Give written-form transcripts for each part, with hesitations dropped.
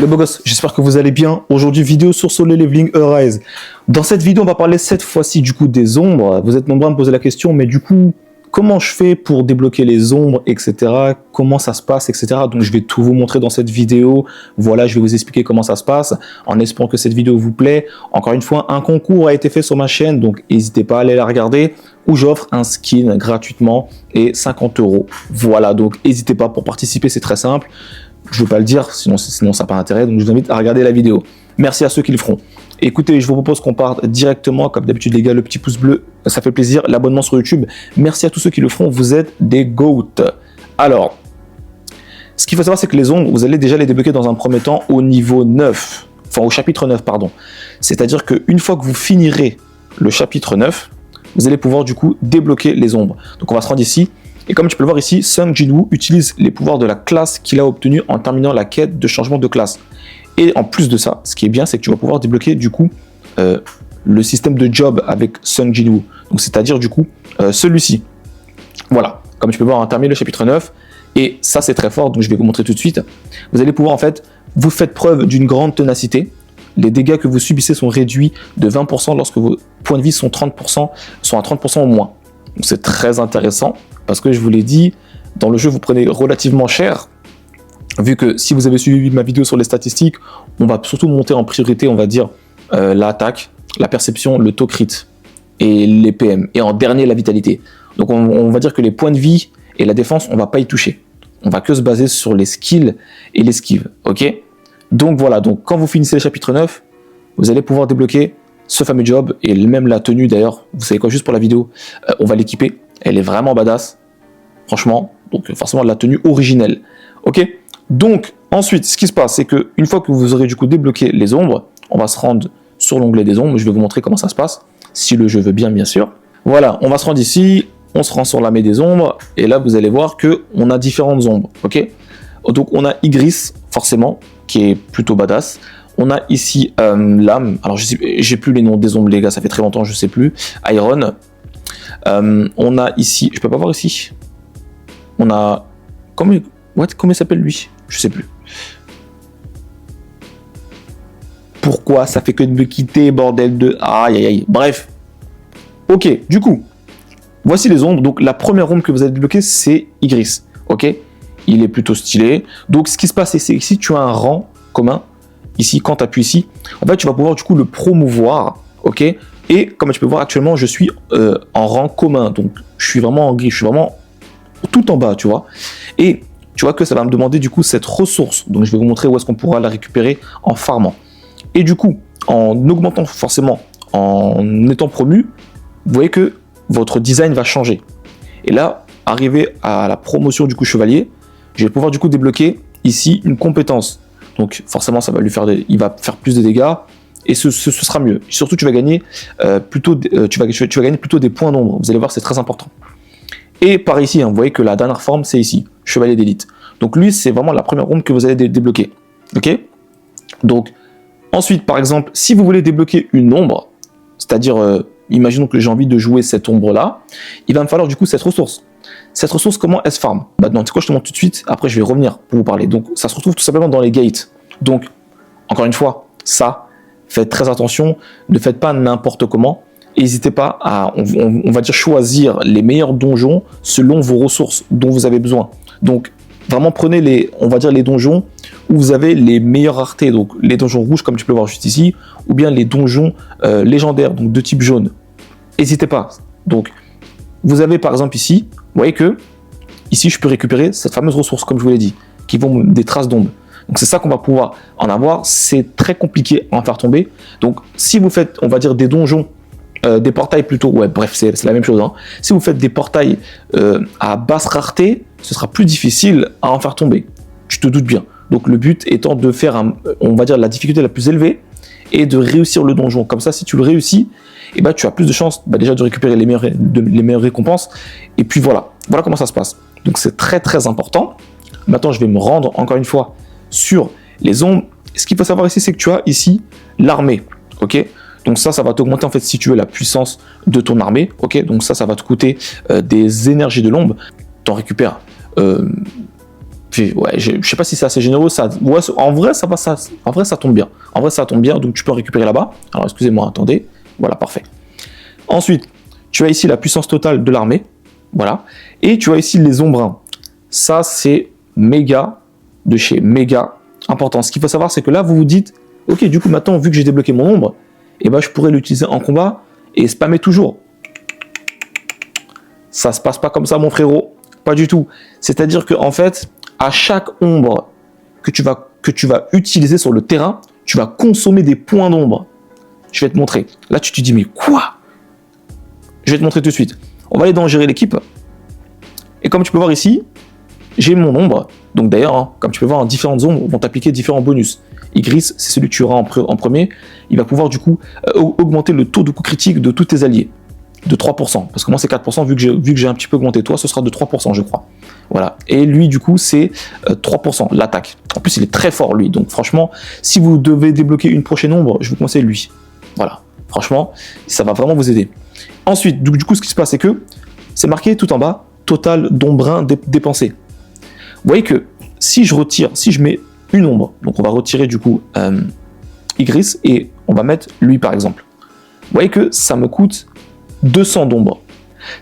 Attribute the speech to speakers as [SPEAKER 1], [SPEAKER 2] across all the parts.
[SPEAKER 1] Les beaux gosses, j'espère que vous allez bien. Aujourd'hui, vidéo sur Solo Leveling Arise. Dans cette vidéo, on va parler cette fois-ci du coup des ombres. Vous êtes nombreux à me poser la question, mais du coup, comment je fais pour débloquer les ombres, etc. Comment ça se passe, etc. Donc, je vais tout vous montrer dans cette vidéo. Voilà, je vais vous expliquer comment ça se passe, en espérant que cette vidéo vous plaît. Encore une fois, un concours a été fait sur ma chaîne, donc n'hésitez pas à aller la regarder, où j'offre un skin gratuitement et 50 €. Voilà, donc n'hésitez pas pour participer, c'est très simple. Je ne veux pas le dire, sinon ça n'a pas d'intérêt, donc je vous invite à regarder la vidéo. Merci à ceux qui le feront. Écoutez, je vous propose qu'on parte directement, comme d'habitude les gars, le petit pouce bleu, ça fait plaisir, l'abonnement sur YouTube. Merci à tous ceux qui le feront, vous êtes des GOAT. Alors, ce qu'il faut savoir, c'est que les ombres, vous allez déjà les débloquer dans un premier temps au niveau 9, enfin au chapitre 9, pardon. C'est-à-dire qu'une fois que vous finirez le chapitre 9, vous allez pouvoir du coup débloquer les ombres. Donc on va se rendre ici. Et comme tu peux le voir ici, Sung Jinwoo utilise les pouvoirs de la classe qu'il a obtenue en terminant la quête de changement de classe. Et en plus de ça, ce qui est bien, c'est que tu vas pouvoir débloquer du coup le système de job avec Sung Jinwoo. Donc c'est-à-dire du coup celui-ci. Voilà, comme tu peux voir, on a terminé le chapitre 9. Et ça c'est très fort, donc je vais vous montrer tout de suite. Vous allez pouvoir en fait, vous faites preuve d'une grande ténacité. Les dégâts que vous subissez sont réduits de 20% lorsque vos points de vie sont à 30% au moins. Donc c'est très intéressant. Parce que je vous l'ai dit, dans le jeu, vous prenez relativement cher. Vu que si vous avez suivi ma vidéo sur les statistiques, on va surtout monter en priorité, on va dire, l'attaque, la perception, le taux crit et les PM. Et en dernier, la vitalité. Donc on va dire que les points de vie et la défense, on ne va pas y toucher. On va que se baser sur les skills et l'esquive. Ok ? Donc voilà, donc quand vous finissez le chapitre 9, vous allez pouvoir débloquer ce fameux job et même la tenue d'ailleurs. Vous savez quoi, juste pour la vidéo, on va l'équiper. Elle est vraiment badass. Franchement, donc forcément la tenue originelle. Ok. Donc ensuite, ce qui se passe, c'est que une fois que vous aurez du coup débloqué les ombres, on va se rendre sur l'onglet des ombres. Je vais vous montrer comment ça se passe, si le jeu veut bien, bien sûr. Voilà, on va se rendre ici, on se rend sur la main des ombres, et là vous allez voir que on a différentes ombres. Ok. Donc on a Igris forcément, qui est plutôt badass. On a ici l'âme. Alors j'ai plus les noms des ombres les gars, ça fait très longtemps, je sais plus. Iron. On a ici, je peux pas voir ici. On a comment il s'appelle lui? Je sais plus. Pourquoi ça fait que de me quitter, bordel de... Aïe aïe aïe. Bref. Ok, du coup, voici les ombres. Donc la première ombre que vous allez débloquer, c'est Igris. Ok, il est plutôt stylé. Donc ce qui se passe, c'est que si tu as un rang commun, ici, quand tu appuies ici, en fait, tu vas pouvoir du coup le promouvoir. Ok. Et comme tu peux voir actuellement, je suis en rang commun. Donc je suis vraiment en gris, je suis vraiment tout en bas, tu vois. Et tu vois que ça va me demander du coup cette ressource. Donc je vais vous montrer où est-ce qu'on pourra la récupérer en farmant. Et du coup, en augmentant forcément, en étant promu, vous voyez que votre design va changer. Et là, arrivé à la promotion du coup chevalier, je vais pouvoir du coup débloquer ici une compétence. Donc forcément, ça va lui faire il va faire plus de dégâts. Et ce sera mieux. Surtout, tu vas gagner plutôt des points d'ombre. Vous allez voir, c'est très important. Et par ici, hein, vous voyez que la dernière forme, c'est ici, chevalier d'élite. Donc lui, c'est vraiment la première ombre que vous allez débloquer. Ok. Donc ensuite, par exemple, si vous voulez débloquer une ombre, c'est-à-dire, imaginons que j'ai envie de jouer cette ombre-là, il va me falloir du coup cette ressource. Cette ressource, comment elle se farm? Bah non, c'est quoi, je te montre tout de suite. Après, je vais revenir pour vous parler. Donc, ça se retrouve tout simplement dans les gates. Donc, encore une fois, ça. Faites très attention, ne faites pas n'importe comment. N'hésitez pas à, on va dire, choisir les meilleurs donjons selon vos ressources dont vous avez besoin. Donc, vraiment prenez on va dire, les donjons où vous avez les meilleures raretés. Donc, les donjons rouges, comme tu peux le voir juste ici, ou bien les donjons légendaires, donc de type jaune. N'hésitez pas. Donc, vous avez par exemple ici, vous voyez que ici, je peux récupérer cette fameuse ressource, comme je vous l'ai dit, qui vont des traces d'ombre. Donc c'est ça qu'on va pouvoir en avoir. C'est très compliqué à en faire tomber. Donc si vous faites, on va dire, des donjons, des portails plutôt, ouais bref, c'est la même chose. Hein. Si vous faites des portails à basse rareté, ce sera plus difficile à en faire tomber. Tu te doutes bien. Donc le but étant de faire, on va dire, la difficulté la plus élevée et de réussir le donjon. Comme ça, si tu le réussis, et ben, tu as plus de chances déjà de récupérer les meilleures récompenses. Et puis voilà comment ça se passe. Donc c'est très très important. Maintenant, je vais me rendre encore une fois sur les ombres. Ce qu'il faut savoir ici, c'est que tu as ici l'armée, ok. Donc ça va t'augmenter en fait si tu veux la puissance de ton armée, ok. Donc ça va te coûter des énergies de l'ombre. T'en récupères Puis, ouais, je sais pas si c'est assez généreux, ça, ouais, en vrai, ça va, ça, en vrai, ça tombe bien. En vrai, ça tombe bien, donc tu peux en récupérer là-bas. Alors, excusez-moi, attendez. Voilà, parfait. Ensuite, tu as ici la puissance totale de l'armée. Voilà. Et tu as ici les ombrins. Ça, c'est méga de chez méga important. Ce qu'il faut savoir, c'est que là, vous vous dites, ok, du coup, maintenant, vu que j'ai débloqué mon ombre, eh ben, je pourrais l'utiliser en combat et spammer toujours. Ça se passe pas comme ça, mon frérot. Pas du tout. C'est-à-dire que, en fait, à chaque ombre que tu vas utiliser sur le terrain, tu vas consommer des points d'ombre. Je vais te montrer. Là, tu te dis, mais quoi? Je vais te montrer tout de suite. On va aller dans gérer l'équipe. Et comme tu peux voir ici, j'ai mon ombre. Donc d'ailleurs, hein, comme tu peux voir, différentes ombres vont t'appliquer différents bonus. Igris, c'est celui que tu auras en premier. Il va pouvoir du coup augmenter le taux de coup critique de tous tes alliés. De 3%. Parce que moi, c'est 4%, vu que j'ai un petit peu augmenté. Toi, ce sera de 3%, je crois. Voilà. Et lui, du coup, c'est 3%, l'attaque. En plus, il est très fort, lui. Donc franchement, si vous devez débloquer une prochaine ombre, je vous conseille lui. Voilà. Franchement, ça va vraiment vous aider. Ensuite, du coup, ce qui se passe, c'est que c'est marqué tout en bas, total d'ombrins dépensés. Vous voyez que si je retire, si je mets une ombre, donc on va retirer du coup Igris et on va mettre lui par exemple. Vous voyez que ça me coûte 200 d'ombre.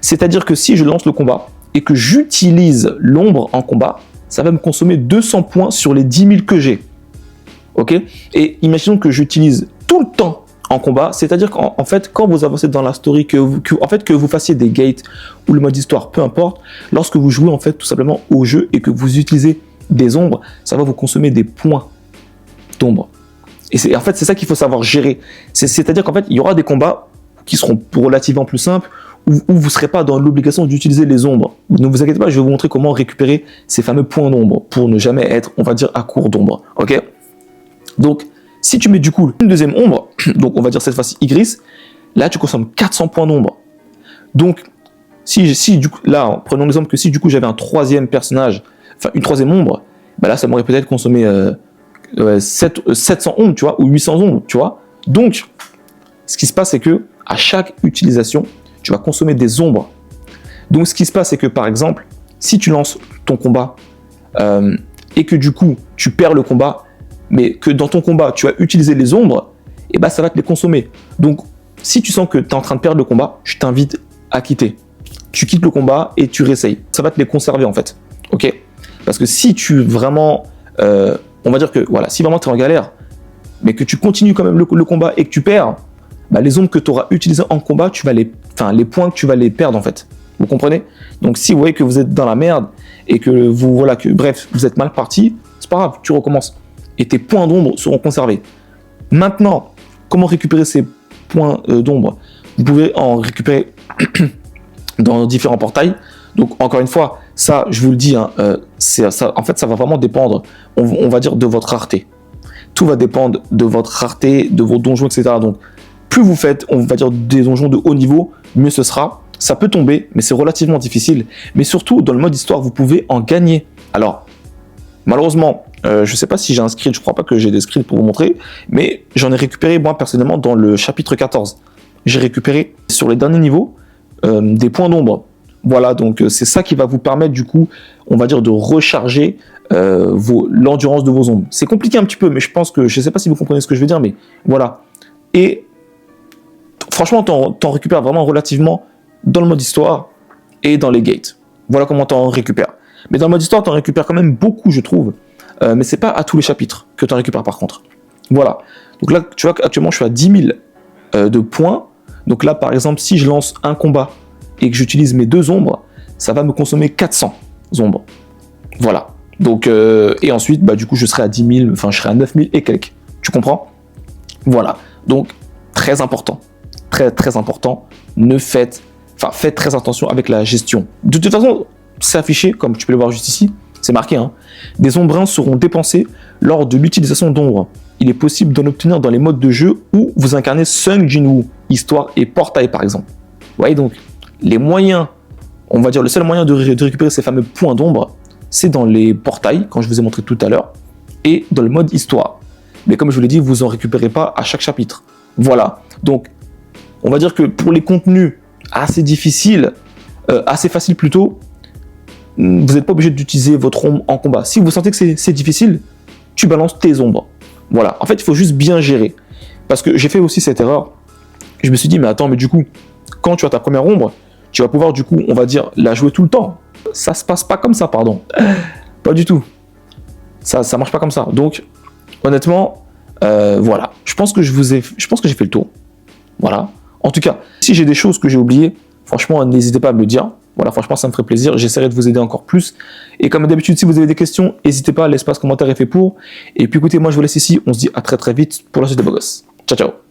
[SPEAKER 1] C'est-à-dire que si je lance le combat et que j'utilise l'ombre en combat, ça va me consommer 200 points sur les 10 000 que j'ai. Ok? Et imaginons que j'utilise tout le temps en combat, c'est-à-dire qu'en fait, quand vous avancez dans la story, que vous fassiez des gates ou le mode histoire, peu importe, lorsque vous jouez en fait tout simplement au jeu et que vous utilisez des ombres, ça va vous consommer des points d'ombre. Et en fait, c'est ça qu'il faut savoir gérer. C'est-à-dire qu'en fait, il y aura des combats qui seront relativement plus simples, où vous ne serez pas dans l'obligation d'utiliser les ombres. Ne vous inquiétez pas, je vais vous montrer comment récupérer ces fameux points d'ombre pour ne jamais être, on va dire, à court d'ombre. Ok? Donc, si tu mets du coup une deuxième ombre, donc on va dire cette fois-ci Igris, là tu consommes 400 points d'ombre. Donc, si du coup, là, prenons l'exemple que si du coup j'avais un troisième personnage, enfin une troisième ombre, bah là ça m'aurait peut-être consommé 700 ombres, tu vois, ou 800 ombres, tu vois. Donc, ce qui se passe, c'est que à chaque utilisation, tu vas consommer des ombres. Donc, ce qui se passe, c'est que par exemple, si tu lances ton combat et que du coup tu perds le combat, mais que dans ton combat, tu as utilisé les ombres, et bah ça va te les consommer. Donc, si tu sens que tu es en train de perdre le combat, je t'invite à quitter. Tu quittes le combat et tu réessayes. Ça va te les conserver en fait. Ok? Parce que si tu vraiment, on va dire que voilà, si vraiment tu es en galère, mais que tu continues quand même le combat et que tu perds, bah, les ombres que tu auras utilisées en combat, les points que tu vas les perdre en fait. Vous comprenez? Donc, si vous voyez que vous êtes dans la merde et que bref, vous êtes mal parti, c'est pas grave, tu recommences. Et tes points d'ombre seront conservés. Maintenant, comment récupérer ces points d'ombre? Vous pouvez en récupérer dans différents portails. Donc, encore une fois, ça, je vous le dis, hein, ça, en fait, ça va vraiment dépendre, on va dire, de votre rareté. Tout va dépendre de votre rareté, de vos donjons, etc. Donc, plus vous faites, on va dire, des donjons de haut niveau, mieux ce sera. Ça peut tomber, mais c'est relativement difficile. Mais surtout, dans le mode histoire, vous pouvez en gagner. Alors, malheureusement, je ne sais pas si j'ai un screen, je ne crois pas que j'ai des screens pour vous montrer, mais j'en ai récupéré moi personnellement dans le chapitre 14. J'ai récupéré sur les derniers niveaux des points d'ombre. Voilà, donc c'est ça qui va vous permettre du coup, on va dire, de recharger l'endurance de vos ombres. C'est compliqué un petit peu, mais je pense que, je ne sais pas si vous comprenez ce que je veux dire, mais voilà. Et franchement, t'en récupères vraiment relativement dans le mode histoire et dans les gates. Voilà comment t'en récupères. Mais dans le mode histoire, t'en récupères quand même beaucoup, je trouve. Mais c'est pas à tous les chapitres que tu en récupères par contre. Voilà. Donc là, tu vois qu'actuellement, je suis à 10 000 de points. Donc là, par exemple, si je lance un combat et que j'utilise mes deux ombres, ça va me consommer 400 ombres. Voilà. Donc, et ensuite, bah, du coup, je serai à 10 000, enfin, je serai à 9 000 et quelques. Tu comprends? Voilà. Donc, très important. Très, très important. Faites très attention avec la gestion. De toute façon, c'est affiché, comme tu peux le voir juste ici. C'est marqué, hein. Des ombrins seront dépensés lors de l'utilisation d'ombres. Il est possible d'en obtenir dans les modes de jeu où vous incarnez Sung Jinwoo, Histoire et Portail par exemple. Vous voyez donc, les moyens, on va dire le seul moyen de récupérer ces fameux points d'ombre, c'est dans les portails, quand je vous ai montré tout à l'heure, et dans le mode Histoire. Mais comme je vous l'ai dit, vous n'en récupérez pas à chaque chapitre. Voilà, donc on va dire que pour les contenus assez difficiles, assez faciles plutôt, vous n'êtes pas obligé d'utiliser votre ombre en combat. Si vous sentez que c'est difficile, tu balances tes ombres. Voilà, en fait, il faut juste bien gérer. Parce que j'ai fait aussi cette erreur. Je me suis dit, mais attends, mais du coup, quand tu as ta première ombre, tu vas pouvoir, du coup, on va dire, la jouer tout le temps. Ça se passe pas comme ça, pardon. Pas du tout. Ça marche pas comme ça. Donc, honnêtement, voilà. Je pense que j'ai fait le tour. Voilà. En tout cas, si j'ai des choses que j'ai oubliées, franchement, n'hésitez pas à me le dire. Voilà, franchement, ça me ferait plaisir. J'essaierai de vous aider encore plus. Et comme d'habitude, si vous avez des questions, n'hésitez pas, l'espace commentaire est fait pour. Et puis écoutez, moi, je vous laisse ici. On se dit à très très vite pour la suite des beaux gosses. Ciao, ciao.